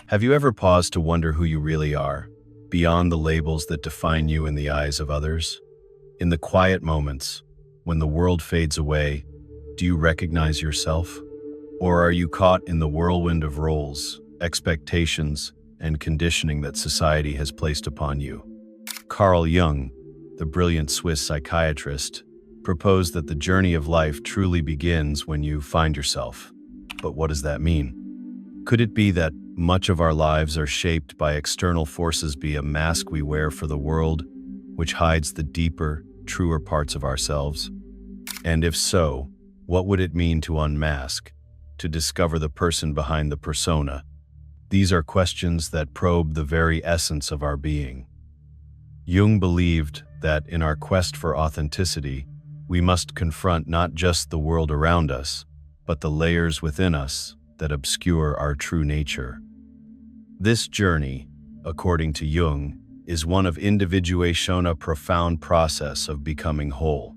Have you ever paused to wonder who you really are, beyond the labels that define you in the eyes of others? In the quiet moments, when the world fades away, do you recognize yourself? Or are you caught in the whirlwind of roles, expectations, and conditioning that society has placed upon you? Carl Jung, the brilliant Swiss psychiatrist, proposed that the journey of life truly begins when you find yourself. But what does that mean? Could it be that much of our lives are shaped by external forces, be a mask we wear for the world, which hides the deeper, truer parts of ourselves? And if so, what would it mean to unmask, to discover the person behind the persona? These are questions that probe the very essence of our being. Jung believed that in our quest for authenticity, we must confront not just the world around us, but the layers within us that obscure our true nature. This journey, according to Jung, is one of individuation, a profound process of becoming whole.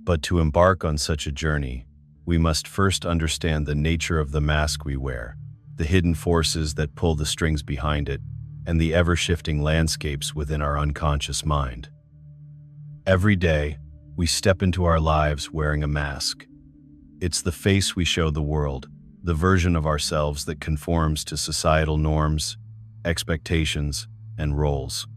But to embark on such a journey, we must first understand the nature of the mask we wear, the hidden forces that pull the strings behind it, and the ever-shifting landscapes within our unconscious mind. Every day, we step into our lives wearing a mask. It's the face we show the world, the version of ourselves that conforms to societal norms, expectations, and roles.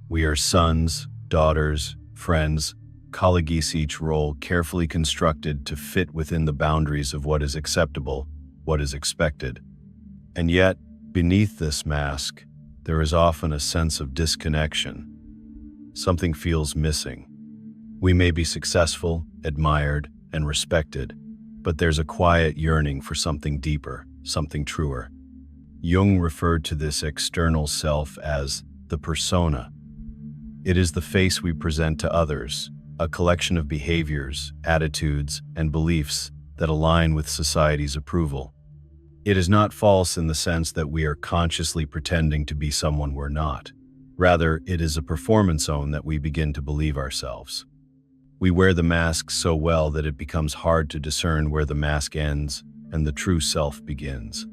We are sons, daughters, friends, colleagues, each role carefully constructed to fit within the boundaries of what is acceptable, what is expected. And yet, beneath this mask, there is often a sense of disconnection. Something feels missing. We may be successful, admired, and respected, but there's a quiet yearning for something deeper, something truer. Jung referred to this external self as the persona. It is the face we present to others, a collection of behaviors, attitudes, and beliefs that align with society's approval. It is not false in the sense that we are consciously pretending to be someone we're not. Rather, it is a performance zone that we begin to believe ourselves. We wear the mask so well that it becomes hard to discern where the mask ends and the true self begins.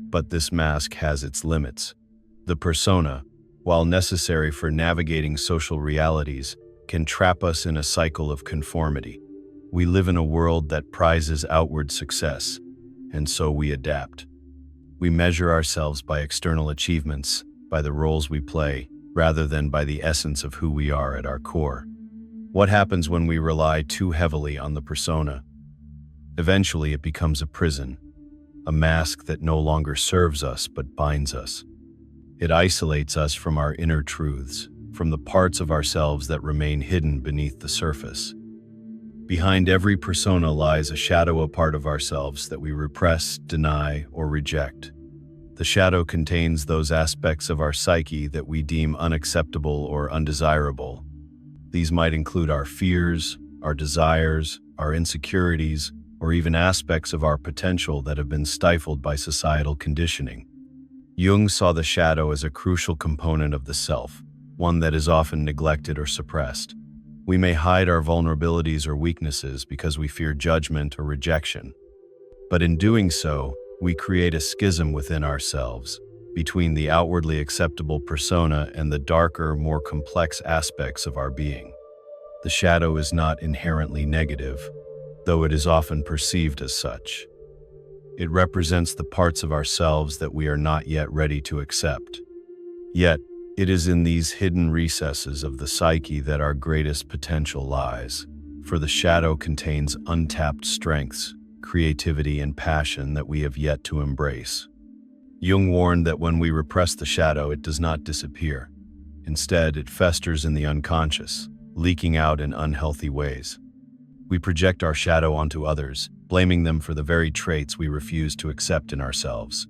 But this mask has its limits. The persona, while necessary for navigating social realities, can trap us in a cycle of conformity. We live in a world that prizes outward success, and so we adapt. We measure ourselves by external achievements, by the roles we play, rather than by the essence of who we are at our core. What happens when we rely too heavily on the persona? Eventually, it becomes a prison, a mask that no longer serves us but binds us. It isolates us from our inner truths, from the parts of ourselves that remain hidden beneath the surface. Behind every persona lies a shadow, a part of ourselves that we repress, deny, or reject. The shadow contains those aspects of our psyche that we deem unacceptable or undesirable. These might include our fears, our desires, our insecurities, or even aspects of our potential that have been stifled by societal conditioning. Jung saw the shadow as a crucial component of the self, one that is often neglected or suppressed. We may hide our vulnerabilities or weaknesses because we fear judgment or rejection. But in doing so, we create a schism within ourselves, between the outwardly acceptable persona and the darker, more complex aspects of our being. The shadow is not inherently negative, though it is often perceived as such. It represents the parts of ourselves that we are not yet ready to accept. Yet, it is in these hidden recesses of the psyche that our greatest potential lies, for the shadow contains untapped strengths, creativity, and passion that we have yet to embrace. Jung warned that when we repress the shadow, it does not disappear. Instead, it festers in the unconscious, leaking out in unhealthy ways. We project our shadow onto others, blaming them for the very traits we refuse to accept in ourselves.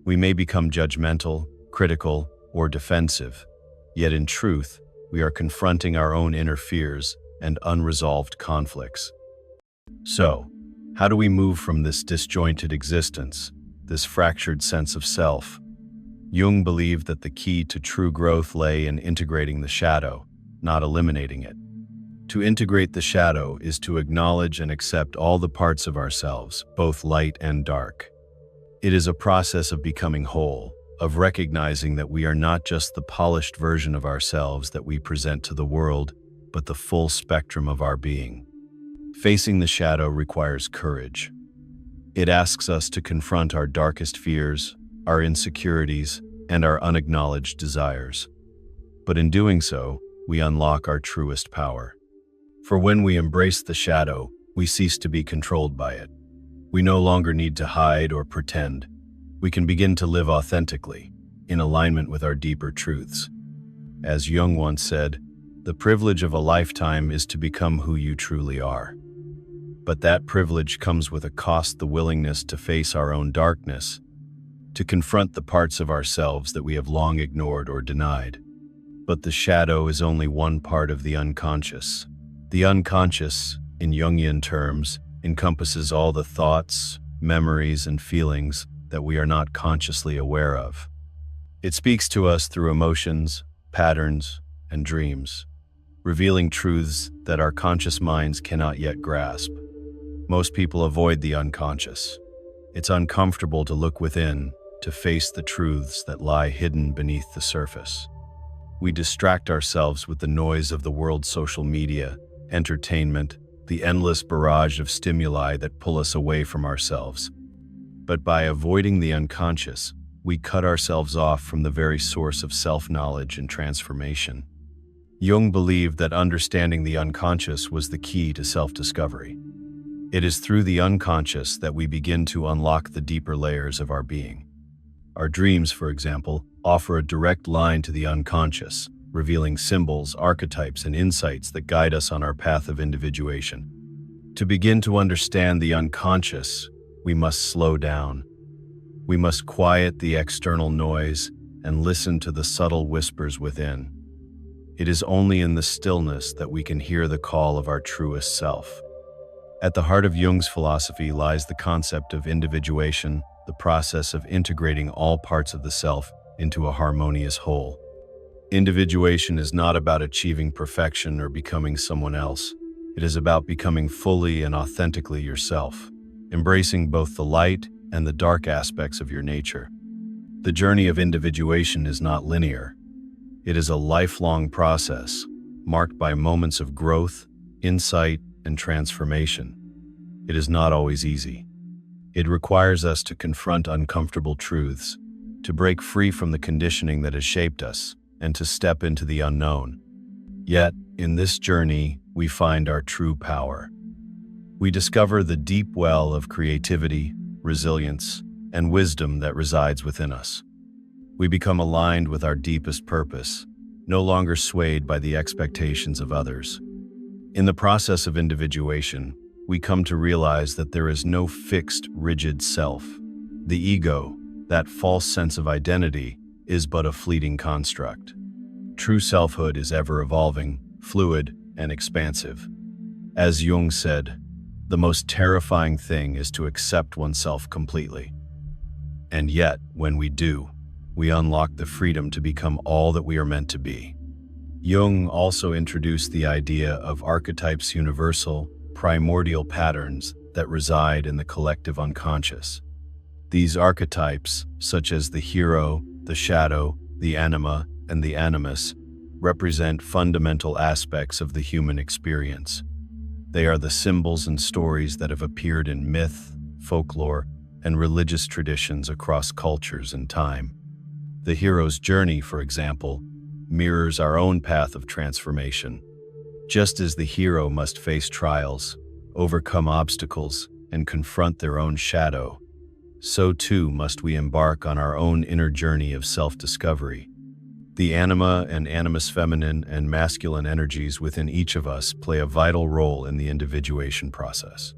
We may become judgmental, critical, or defensive, yet in truth, we are confronting our own inner fears and unresolved conflicts. So, how do we move from this disjointed existence, this fractured sense of self? Jung believed that the key to true growth lay in integrating the shadow, not eliminating it. To integrate the shadow is to acknowledge and accept all the parts of ourselves, both light and dark. It is a process of becoming whole, of recognizing that we are not just the polished version of ourselves that we present to the world, but the full spectrum of our being. Facing the shadow requires courage. It asks us to confront our darkest fears, our insecurities, and our unacknowledged desires. But in doing so, we unlock our truest power. For when we embrace the shadow, we cease to be controlled by it. We no longer need to hide or pretend. We can begin to live authentically, in alignment with our deeper truths. As Jung once said, "The privilege of a lifetime is to become who you truly are." But that privilege comes with a cost: the willingness to face our own darkness, to confront the parts of ourselves that we have long ignored or denied. But the shadow is only one part of the unconscious. The unconscious, in Jungian terms, encompasses all the thoughts, memories, and feelings that we are not consciously aware of. It speaks to us through emotions, patterns, and dreams, revealing truths that our conscious minds cannot yet grasp. Most people avoid the unconscious. It's uncomfortable to look within, to face the truths that lie hidden beneath the surface. We distract ourselves with the noise of the world's social media, entertainment, the endless barrage of stimuli that pull us away from ourselves. But by avoiding the unconscious, we cut ourselves off from the very source of self-knowledge and transformation. Jung believed that understanding the unconscious was the key to self-discovery. It is through the unconscious that we begin to unlock the deeper layers of our being. Our dreams, for example, offer a direct line to the unconscious, revealing symbols, archetypes, and insights that guide us on our path of individuation. To begin to understand the unconscious, we must slow down. We must quiet the external noise and listen to the subtle whispers within. It is only in the stillness that we can hear the call of our truest self. At the heart of Jung's philosophy lies the concept of individuation, the process of integrating all parts of the self into a harmonious whole. Individuation is not about achieving perfection or becoming someone else. It is about becoming fully and authentically yourself, embracing both the light and the dark aspects of your nature. The journey of individuation is not linear. It is a lifelong process, marked by moments of growth, insight, and transformation. It is not always easy. It requires us to confront uncomfortable truths, to break free from the conditioning that has shaped us, and to step into the unknown. Yet, in this journey, we find our true power. We discover the deep well of creativity, resilience, and wisdom that resides within us. We become aligned with our deepest purpose, no longer swayed by the expectations of others. In the process of individuation, we come to realize that there is no fixed, rigid self. The ego, that false sense of identity, is but a fleeting construct. True selfhood is ever-evolving, fluid, and expansive. As Jung said, the most terrifying thing is to accept oneself completely. And yet, when we do, we unlock the freedom to become all that we are meant to be. Jung also introduced the idea of archetypes, universal, primordial patterns that reside in the collective unconscious. These archetypes, such as the hero, the shadow, the anima, and the animus, represent fundamental aspects of the human experience. They are the symbols and stories that have appeared in myth, folklore, and religious traditions across cultures and time. The hero's journey, for example, mirrors our own path of transformation. Just as the hero must face trials, overcome obstacles, and confront their own shadow, so too must we embark on our own inner journey of self-discovery. The anima and animus, feminine and masculine energies within each of us, play a vital role in the individuation process.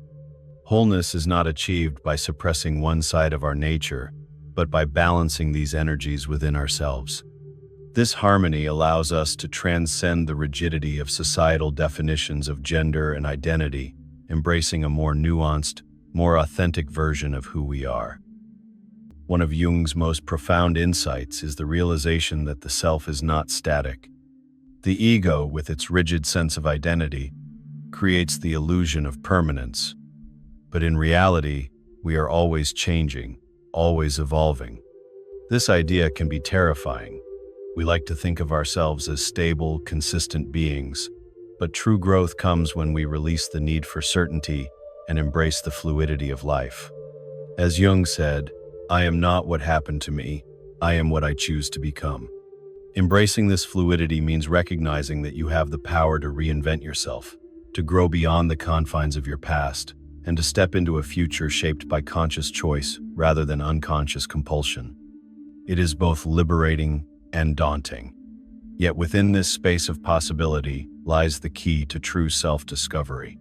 Wholeness is not achieved by suppressing one side of our nature, but by balancing these energies within ourselves. This harmony allows us to transcend the rigidity of societal definitions of gender and identity, embracing a more nuanced, more authentic version of who we are. One of Jung's most profound insights is the realization that the self is not static. The ego, with its rigid sense of identity, creates the illusion of permanence. But in reality, we are always changing, always evolving. This idea can be terrifying. We like to think of ourselves as stable, consistent beings, but true growth comes when we release the need for certainty and embrace the fluidity of life. As Jung said, "I am not what happened to me, I am what I choose to become." Embracing this fluidity means recognizing that you have the power to reinvent yourself, to grow beyond the confines of your past, and to step into a future shaped by conscious choice rather than unconscious compulsion. It is both liberating and daunting. Yet within this space of possibility lies the key to true self-discovery.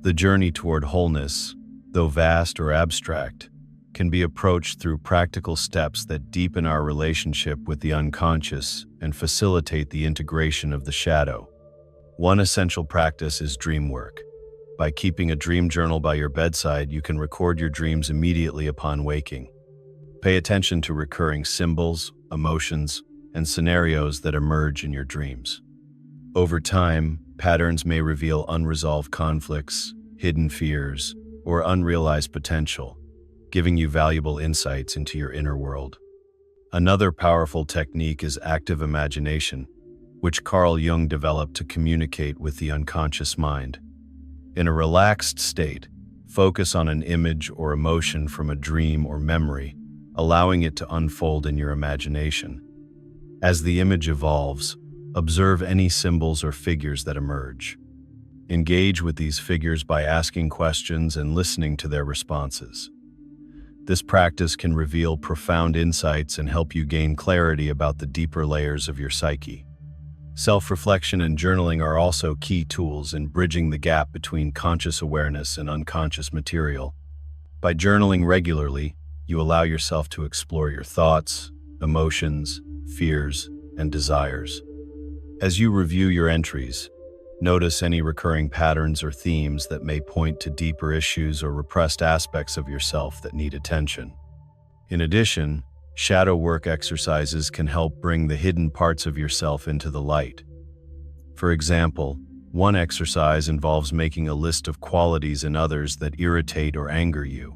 The journey toward wholeness, though vast or abstract, can be approached through practical steps that deepen our relationship with the unconscious and facilitate the integration of the shadow. One essential practice is dream work. By keeping a dream journal by your bedside, you can record your dreams immediately upon waking. Pay attention to recurring symbols, emotions, and scenarios that emerge in your dreams. Over time, patterns may reveal unresolved conflicts, hidden fears, or unrealized potential, giving you valuable insights into your inner world. Another powerful technique is active imagination, which Carl Jung developed to communicate with the unconscious mind. In a relaxed state, focus on an image or emotion from a dream or memory, allowing it to unfold in your imagination. As the image evolves, observe any symbols or figures that emerge. Engage with these figures by asking questions and listening to their responses. This practice can reveal profound insights and help you gain clarity about the deeper layers of your psyche. Self-reflection and journaling are also key tools in bridging the gap between conscious awareness and unconscious material. By journaling regularly, you allow yourself to explore your thoughts, emotions, fears, and desires. As you review your entries, notice any recurring patterns or themes that may point to deeper issues or repressed aspects of yourself that need attention. In addition, shadow work exercises can help bring the hidden parts of yourself into the light. For example, one exercise involves making a list of qualities in others that irritate or anger you.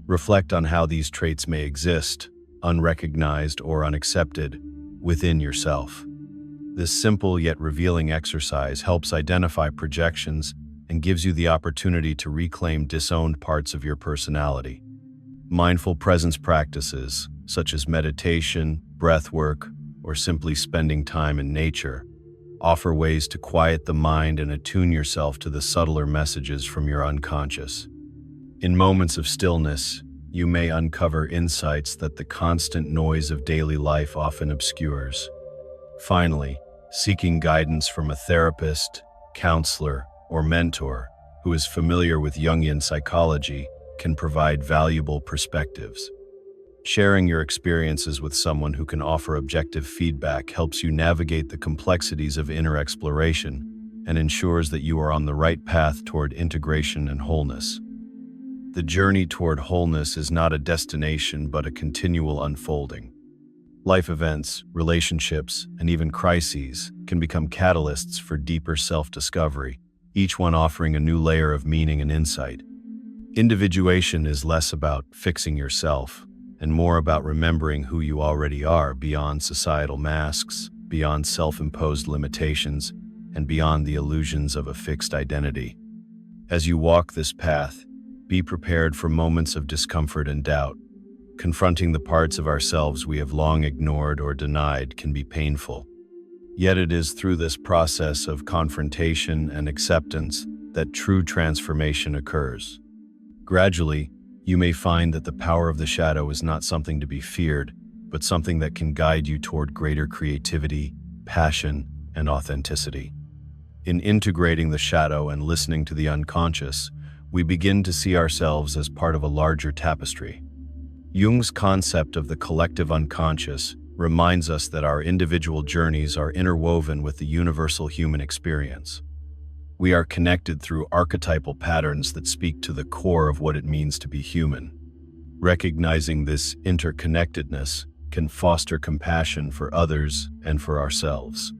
Reflect on how these traits may exist, unrecognized or unaccepted, within yourself. This simple yet revealing exercise helps identify projections and gives you the opportunity to reclaim disowned parts of your personality. Mindful presence practices, such as meditation, breath work, or simply spending time in nature, offer ways to quiet the mind and attune yourself to the subtler messages from your unconscious. In moments of stillness, you may uncover insights that the constant noise of daily life often obscures. Finally, seeking guidance from a therapist, counselor, or mentor who is familiar with Jungian psychology can provide valuable perspectives. Sharing your experiences with someone who can offer objective feedback helps you navigate the complexities of inner exploration and ensures that you are on the right path toward integration and wholeness. The journey toward wholeness is not a destination but a continual unfolding. Life events, relationships, and even crises can become catalysts for deeper self-discovery, each one offering a new layer of meaning and insight. Individuation is less about fixing yourself and more about remembering who you already are beyond societal masks, beyond self-imposed limitations, and beyond the illusions of a fixed identity. As you walk this path, be prepared for moments of discomfort and doubt. Confronting the parts of ourselves we have long ignored or denied can be painful. Yet it is through this process of confrontation and acceptance that true transformation occurs. Gradually, you may find that the power of the shadow is not something to be feared, but something that can guide you toward greater creativity, passion, and authenticity. In integrating the shadow and listening to the unconscious, we begin to see ourselves as part of a larger tapestry. Jung's concept of the collective unconscious reminds us that our individual journeys are interwoven with the universal human experience. We are connected through archetypal patterns that speak to the core of what it means to be human. Recognizing this interconnectedness can foster compassion for others and for ourselves.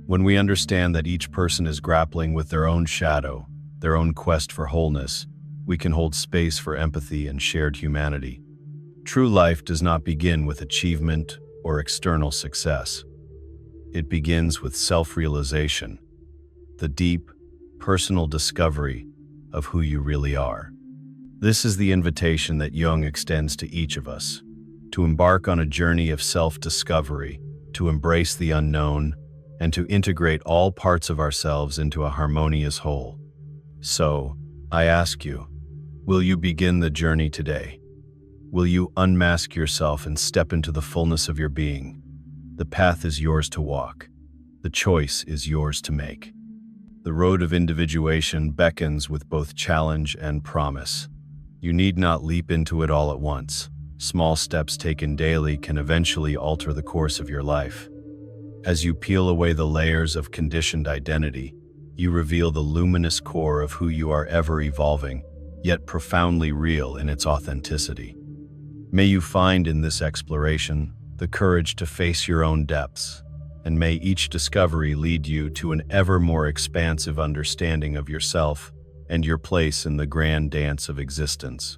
When we understand that each person is grappling with their own shadow, their own quest for wholeness, we can hold space for empathy and shared humanity. True life does not begin with achievement or external success. It begins with self-realization, the deep, personal discovery of who you really are. This is the invitation that Jung extends to each of us, to embark on a journey of self-discovery, to embrace the unknown, and to integrate all parts of ourselves into a harmonious whole. So, I ask you, will you begin the journey today? Will you unmask yourself and step into the fullness of your being? The path is yours to walk. The choice is yours to make. The road of individuation beckons with both challenge and promise. You need not leap into it all at once. Small steps taken daily can eventually alter the course of your life. As you peel away the layers of conditioned identity, you reveal the luminous core of who you are, ever evolving, yet profoundly real in its authenticity. May you find in this exploration the courage to face your own depths, and may each discovery lead you to an ever more expansive understanding of yourself and your place in the grand dance of existence.